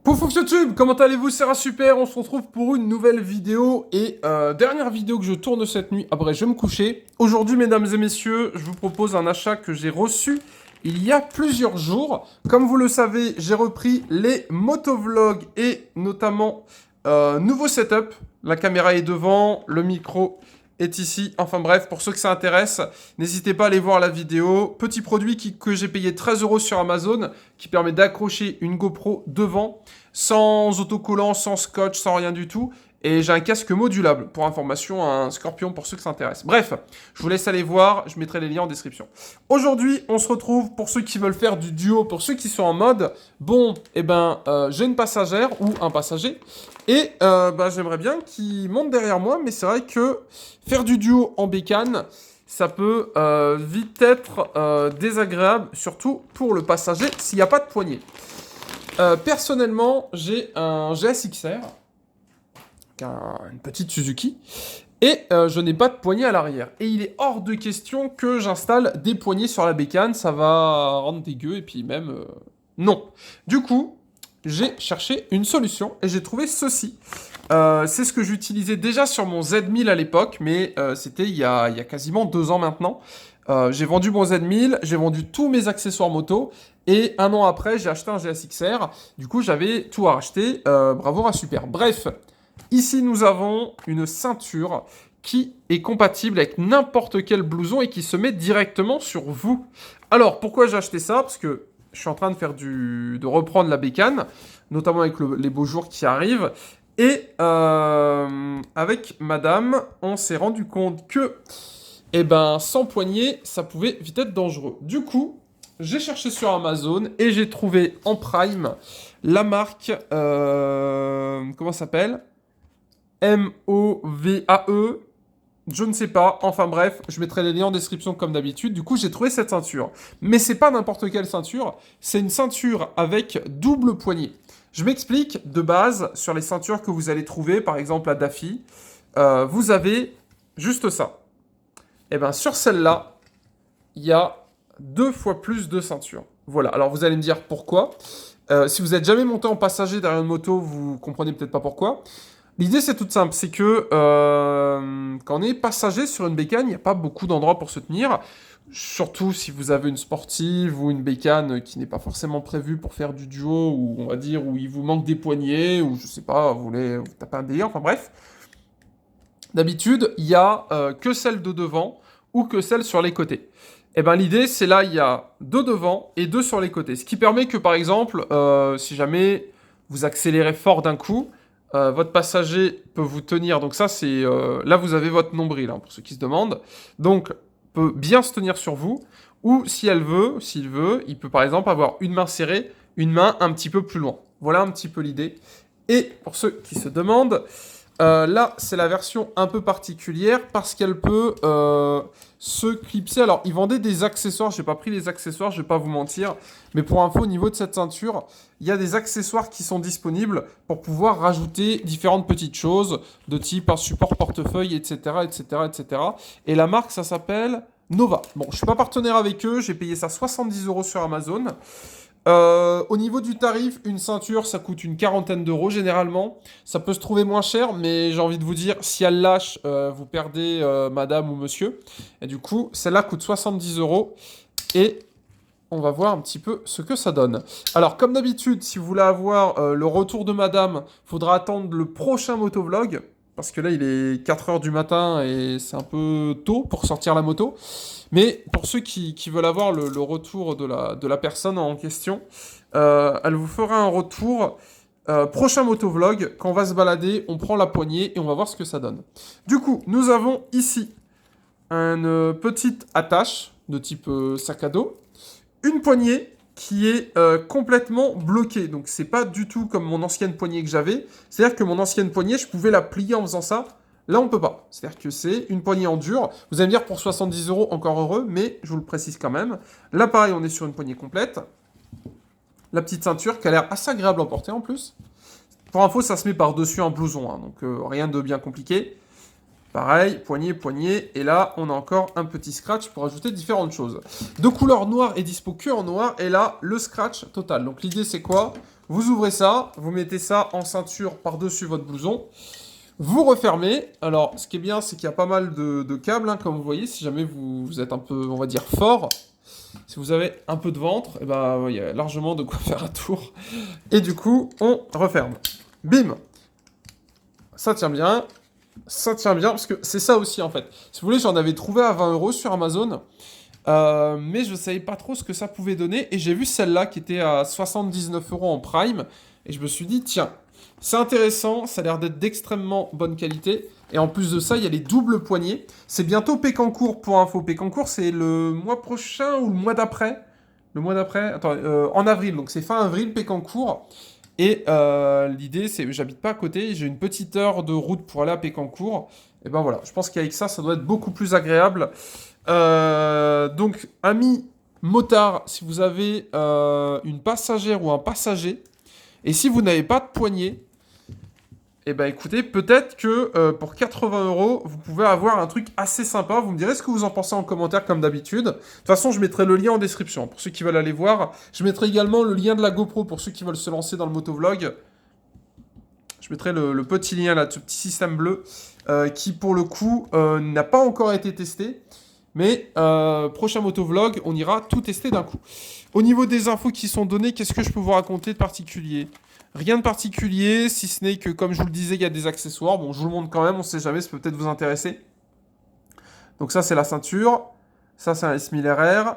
Pouf YouTube, comment allez-vous? C'est super, on se retrouve pour une nouvelle vidéo et dernière vidéo que je tourne cette nuit, après je vais me coucher. Aujourd'hui mesdames et messieurs, je vous propose un achat que j'ai reçu il y a plusieurs jours. Comme vous le savez, j'ai repris les motovlogs et notamment nouveau setup. La caméra est devant, le micro est ici. Enfin bref, pour ceux que ça intéresse, n'hésitez pas à aller voir la vidéo. Petit produit que j'ai payé 13 € sur Amazon, qui permet d'accrocher une GoPro devant, sans autocollant, sans scotch, sans rien du tout. Et j'ai un casque modulable, pour information, un Scorpion pour ceux que ça intéresse. Bref, je vous laisse aller voir, je mettrai les liens en description. Aujourd'hui, on se retrouve pour ceux qui veulent faire du duo, pour ceux qui sont en mode, bon, j'ai une passagère ou un passager, et j'aimerais bien qu'il monte derrière moi, mais c'est vrai que faire du duo en bécane, ça peut vite être désagréable, surtout pour le passager, s'il n'y a pas de poignée. Personnellement, j'ai un GSX-R, une petite Suzuki, et je n'ai pas de poignée à l'arrière. Et il est hors de question que j'installe des poignées sur la bécane, ça va rendre dégueu, et puis même, non. Du coup, j'ai cherché une solution, et j'ai trouvé ceci. C'est ce que j'utilisais déjà sur mon Z1000 à l'époque, mais c'était il y a quasiment 2 ans maintenant. J'ai vendu mon Z1000, j'ai vendu tous mes accessoires moto, et 1 an après, j'ai acheté un GSX-R. Du coup, j'avais tout à racheter. Bravo à Super. Bref, ici, nous avons une ceinture qui est compatible avec n'importe quel blouson et qui se met directement sur vous. Alors, pourquoi j'ai acheté ça? Parce que je suis en train de reprendre la bécane, notamment avec les beaux jours qui arrivent. Et avec madame, on s'est rendu compte que, sans poignée, ça pouvait vite être dangereux. Du coup, j'ai cherché sur Amazon et j'ai trouvé en Prime la marque, comment ça s'appelle? MOVAE, je ne sais pas, enfin bref, je mettrai les liens en description comme d'habitude. Du coup, j'ai trouvé cette ceinture. Mais c'est pas n'importe quelle ceinture, c'est une ceinture avec double poignée. Je m'explique, de base, sur les ceintures que vous allez trouver, par exemple à Daffy, vous avez juste ça. Et bien sur celle-là, il y a 2 fois plus de ceintures. Voilà, alors vous allez me dire pourquoi. Si vous n'êtes jamais monté en passager derrière une moto, vous comprenez peut-être pas pourquoi. L'idée, c'est toute simple, c'est que quand on est passager sur une bécane, il n'y a pas beaucoup d'endroits pour se tenir, surtout si vous avez une sportive ou une bécane qui n'est pas forcément prévue pour faire du duo, ou on va dire, où il vous manque des poignées, ou je sais pas, vous voulez vous taper un délire, enfin bref. D'habitude, il y a que celle de devant ou que celle sur les côtés. Et ben l'idée, c'est là, il y a 2 devant et 2 sur les côtés. Ce qui permet que, par exemple, si jamais vous accélérez fort d'un coup, votre passager peut vous tenir. Donc ça, c'est là, vous avez votre nombril, hein, pour ceux qui se demandent. Donc, peut bien se tenir sur vous. Ou si s'il veut, il peut par exemple avoir une main serrée, une main un petit peu plus loin. Voilà un petit peu l'idée. Et pour ceux qui se demandent, là, c'est la version un peu particulière parce qu'elle peut se clipser. Alors, ils vendaient des accessoires. J'ai pas pris les accessoires, je vais pas vous mentir. Mais pour info, au niveau de cette ceinture, il y a des accessoires qui sont disponibles pour pouvoir rajouter différentes petites choses de type un support portefeuille, etc., etc., etc. Et la marque, ça s'appelle Nova. Bon, je suis pas partenaire avec eux. J'ai payé ça 70 € sur Amazon. Au niveau du tarif, une ceinture, ça coûte une quarantaine d'euros généralement. Ça peut se trouver moins cher, mais j'ai envie de vous dire, si elle lâche, vous perdez madame ou monsieur. Et du coup, celle-là coûte 70 €. Et on va voir un petit peu ce que ça donne. Alors, comme d'habitude, si vous voulez avoir le retour de madame, il faudra attendre le prochain motovlog. Parce que là, il est 4 h du matin et c'est un peu tôt pour sortir la moto. Mais pour ceux qui veulent avoir le retour de la personne en question, elle vous fera un retour. Prochain motovlog, quand on va se balader, on prend la poignée et on va voir ce que ça donne. Du coup, nous avons ici une petite attache de type sac à dos, une poignée qui est complètement bloquée. Donc c'est pas du tout comme mon ancienne poignée que j'avais. C'est-à-dire que mon ancienne poignée, je pouvais la plier en faisant ça. Là, on peut pas. C'est-à-dire que c'est une poignée en dur. Vous allez me dire pour 70 €, encore heureux, mais je vous le précise quand même. Là, pareil, on est sur une poignée complète. La petite ceinture qui a l'air assez agréable à porter en plus. Pour info, ça se met par-dessus un blouson, hein, donc rien de bien compliqué. Pareil, poignée, poignée. Et là, on a encore un petit scratch pour ajouter différentes choses. De couleur noire et dispo que en noir. Et là, le scratch total. Donc l'idée, c'est quoi? Vous ouvrez ça, vous mettez ça en ceinture par-dessus votre blouson. Vous refermez. Alors, ce qui est bien, c'est qu'il y a pas mal de câbles, hein, comme vous voyez. Si jamais vous êtes un peu, on va dire, fort, si vous avez un peu de ventre, et ben, il y a largement de quoi faire un tour. Et du coup, on referme. Bim! Ça tient bien. Ça tient bien, parce que c'est ça aussi, en fait. Si vous voulez, j'en avais trouvé à 20 € sur Amazon. Mais je savais pas trop ce que ça pouvait donner. Et j'ai vu celle-là qui était à 79 € en Prime. Et je me suis dit, tiens, c'est intéressant, ça a l'air d'être d'extrêmement bonne qualité. Et en plus de ça, il y a les doubles poignées. C'est bientôt Pécancourt pour info. Pécancourt, c'est le mois prochain ou le mois d'après? Le mois d'après, attends, en avril. Donc c'est fin avril, Pécancourt. Et l'idée, c'est, j'habite pas à côté, j'ai une petite heure de route pour aller à Pécancourt. Et ben voilà, je pense qu'avec ça, ça doit être beaucoup plus agréable. Donc, amis motards, si vous avez une passagère ou un passager, et si vous n'avez pas de poignée, eh ben écoutez, peut-être que pour 80 €, vous pouvez avoir un truc assez sympa. Vous me direz ce que vous en pensez en commentaire comme d'habitude. De toute façon, je mettrai le lien en description pour ceux qui veulent aller voir. Je mettrai également le lien de la GoPro pour ceux qui veulent se lancer dans le motovlog. Je mettrai le petit lien là, ce petit système bleu qui pour le coup n'a pas encore été testé. Mais prochain motovlog, on ira tout tester d'un coup. Au niveau des infos qui sont données, qu'est-ce que je peux vous raconter de particulier? Rien de particulier, si ce n'est que, comme je vous le disais, il y a des accessoires. Bon, je vous le montre quand même, on ne sait jamais, ça peut peut-être vous intéresser. Donc ça, c'est la ceinture. Ça, c'est un S1000 RR.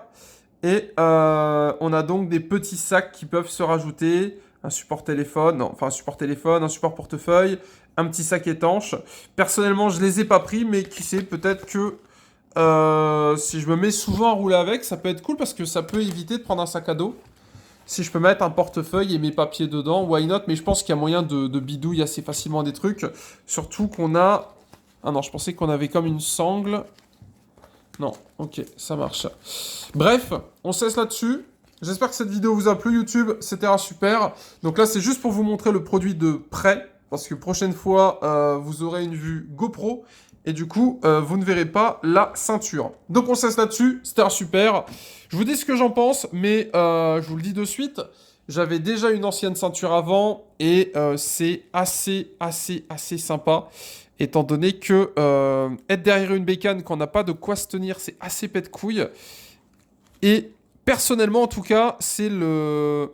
Et on a donc des petits sacs qui peuvent se rajouter. Un support téléphone, non, enfin un support téléphone, un support portefeuille, un petit sac étanche. Personnellement, je ne les ai pas pris, mais qui sait, peut-être que si je me mets souvent à rouler avec, ça peut être cool parce que ça peut éviter de prendre un sac à dos. Si je peux mettre un portefeuille et mes papiers dedans, why not? Mais je pense qu'il y a moyen de bidouiller assez facilement des trucs. Surtout qu'on a... Ah non, je pensais qu'on avait comme une sangle. Non, ok, ça marche. Bref, on se laisse là-dessus. J'espère que cette vidéo vous a plu, YouTube. C'était un super. Donc là, c'est juste pour vous montrer le produit de près. Parce que prochaine fois, vous aurez une vue GoPro. Et du coup, vous ne verrez pas la ceinture. Donc on se laisse là-dessus. C'était un super. Je vous dis ce que j'en pense, mais je vous le dis de suite. J'avais déjà une ancienne ceinture avant. Et c'est assez sympa. Étant donné que être derrière une bécane quand on n'a pas de quoi se tenir, c'est assez pète-couille. Et personnellement, en tout cas, c'est le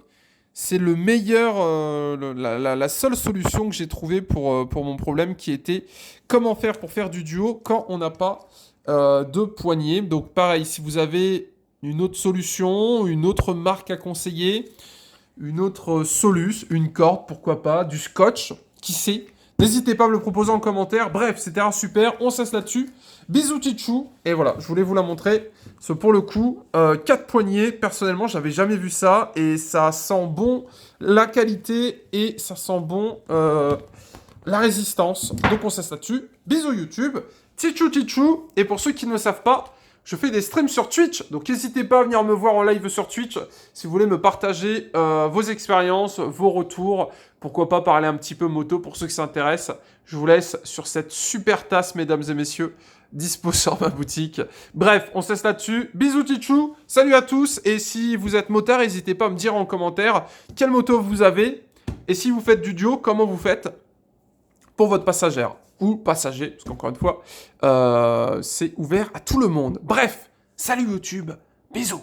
meilleur, la seule solution que j'ai trouvée pour mon problème qui était comment faire pour faire du duo quand on n'a pas de poignée. Donc pareil, si vous avez une autre solution, une autre marque à conseiller, une autre soluce, une corde, pourquoi pas, du scotch, qui sait. N'hésitez pas à me le proposer en commentaire. Bref, c'était un super, on cesse là-dessus. Bisous Tichou. Et voilà, je voulais vous la montrer. Ce pour le coup, 4 poignées. Personnellement, j'avais jamais vu ça. Et ça sent bon la qualité et ça sent bon la résistance. Donc on cesse là-dessus. Bisous YouTube. Tichou. Et pour ceux qui ne le savent pas, je fais des streams sur Twitch, donc n'hésitez pas à venir me voir en live sur Twitch si vous voulez me partager vos expériences, vos retours, pourquoi pas parler un petit peu moto pour ceux qui s'intéressent. Je vous laisse sur cette super tasse, mesdames et messieurs, dispo sur ma boutique. Bref, on se laisse là-dessus. Bisous Tichou, salut à tous, et si vous êtes motard, n'hésitez pas à me dire en commentaire quelle moto vous avez, et si vous faites du duo, comment vous faites pour votre passagère ou passager, parce qu'encore une fois, c'est ouvert à tout le monde. Bref, salut YouTube, bisous.